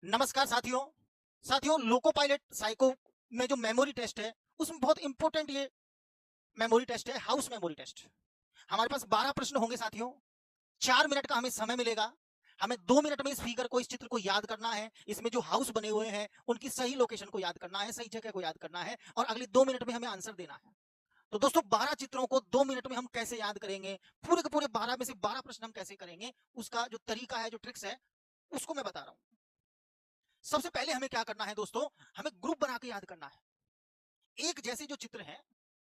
नमस्कार साथियों। Loco pilot psycho में जो मेमोरी टेस्ट है उसमें बहुत इंपॉर्टेंट ये मेमोरी टेस्ट है, हाउस मेमोरी टेस्ट। हमारे पास 12 प्रश्न होंगे साथियों। 4 मिनट का हमें समय मिलेगा। हमें 2 मिनट में इस फिगर को, इस चित्र को याद करना है। इसमें जो हाउस बने हुए हैं उनकी सही लोकेशन को याद करना है, सही जगह को याद करना है और अगले 2 मिनट में हमें आंसर देना है। तो दोस्तों 12 चित्रों को 2 मिनट में हम कैसे याद करेंगे, पूरे के पूरे 12 में से 12 प्रश्न हम कैसे करेंगे, उसका जो तरीका है, जो ट्रिक्स है, उसको मैं बता रहा हूं। सबसे पहले हमें क्या करना है दोस्तों, हमें ग्रुप बना के याद करना है। एक जैसे जो चित्र हैं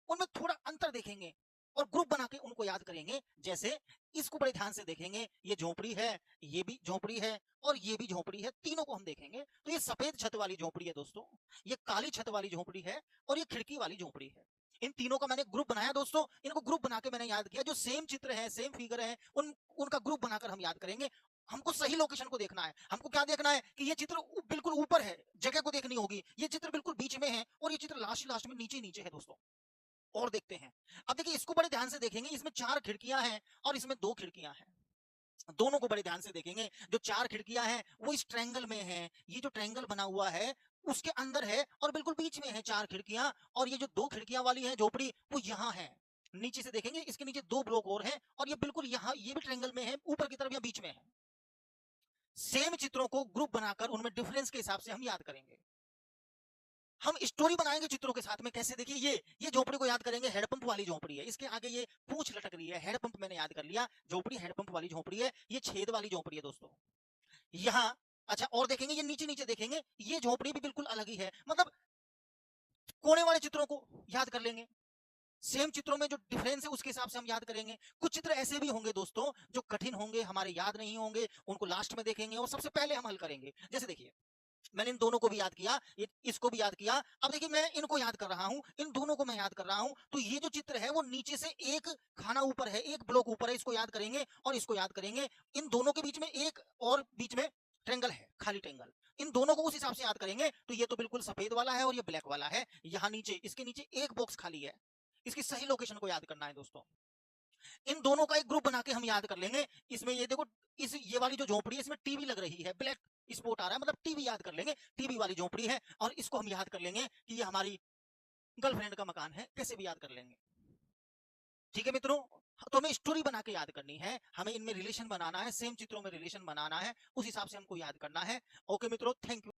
उनमें थोड़ा अंतर देखेंगे और ग्रुप बना के उनको याद करेंगे। जैसे इसको बड़े ध्यान से देखेंगे, ये झोपड़ी है, ये भी झोपड़ी है और ये भी झोपड़ी है। तीनों को हम देखेंगे तो ये सफेद छत वाली झोपड़ी है दोस्तों, ये काली छत वाली झोपड़ी है और ये खिड़की वाली झोपड़ी है। इन तीनों का मैंने ग्रुप बनाया दोस्तों। इनको ग्रुप बना के मैंने याद किया। जो सेम चित्र है, सेम फिगर है, उनका ग्रुप बनाकर हम याद करेंगे। हमको सही लोकेशन को देखना है। हमको क्या देखना है कि ये चित्र बिल्कुल ऊपर है, जगह को देखनी होगी। ये चित्र बिल्कुल बीच में है और ये चित्र लास्ट लास्ट में नीचे नीचे है दोस्तों। और देखते हैं, अब देखिए इसको बड़े ध्यान से देखेंगे। इसमें 4 खिड़कियां हैं और इसमें 2 खिड़कियां हैं। दोनों को बड़े ध्यान से देखेंगे। जो 4 खिड़कियां हैं वो इस ट्रायंगल में है। ये जो ट्रायंगल बना हुआ है उसके अंदर है और बिल्कुल बीच में है 4 खिड़कियां। और ये जो 2 खिड़कियां वाली है झोपड़ी, वो यहाँ है। नीचे से देखेंगे, इसके नीचे 2 ब्लॉक और हैं और ये बिल्कुल यहाँ, ये भी ट्रायंगल में है, ऊपर की तरफ या बीच में है। सेम चित्रों को ग्रुप बनाकर उनमें डिफरेंस के हिसाब से हम याद करेंगे। हम स्टोरी बनाएंगे चित्रों के साथ में। कैसे, देखिए ये झोपड़ी को याद करेंगे, हेडपंप वाली झोपड़ी है। इसके आगे ये पूंछ लटक रही है, हेडपंप मैंने याद कर लिया। झोपड़ी हेडपंप वाली झोपड़ी है। ये छेद वाली झोपड़ी है दोस्तों। यहाँ अच्छा और देखेंगे, ये नीचे नीचे देखेंगे, ये झोपड़ी भी बिल्कुल अलग ही है। मतलब कोने वाले चित्रों को याद कर लेंगे। सेम चित्रों में जो डिफरेंस है उसके हिसाब से हम याद करेंगे। कुछ चित्र ऐसे भी होंगे दोस्तों जो कठिन होंगे, हमारे याद नहीं होंगे, उनको लास्ट में देखेंगे और सबसे पहले हम हल करेंगे। जैसे देखिए, मैंने इन दोनों को भी याद किया, इसको भी याद किया। अब देखिए मैं इनको याद कर रहा हूं, इन दोनों को मैं याद कर रहा हूं। तो ये जो चित्र है वो नीचे से एक खाना ऊपर है, एक ब्लॉक ऊपर है, इसको याद करेंगे और इसको याद करेंगे। इन दोनों के बीच में एक और बीच में ट्रेंगल है, खाली ट्रेंगल। इन दोनों को उस हिसाब से याद करेंगे। तो ये तो बिल्कुल सफेद वाला है और ये ब्लैक वाला है। यहाँ नीचे, इसके नीचे एक बॉक्स खाली है। इसकी सही लोकेशन को याद करना है दोस्तों। इन दोनों का एक ग्रुप बना के हम याद कर लेंगे। इसमें ये देखो, ये वाली जो झोपड़ी है इसमें टीवी लग रही है, ब्लैक स्पॉट आ रहा है, मतलब टीवी याद कर लेंगे। टीवी वाली झोपड़ी है और इसको हम याद कर लेंगे कि ये हमारी गर्लफ्रेंड का मकान है। कैसे भी याद कर लेंगे। ठीक है मित्रों, तो हमें स्टोरी बना के याद करनी है। हमें इनमें रिलेशन बनाना है, सेम चित्रों में रिलेशन बनाना है, उस हिसाब से हमको याद करना है। ओके मित्रों, थैंक यू।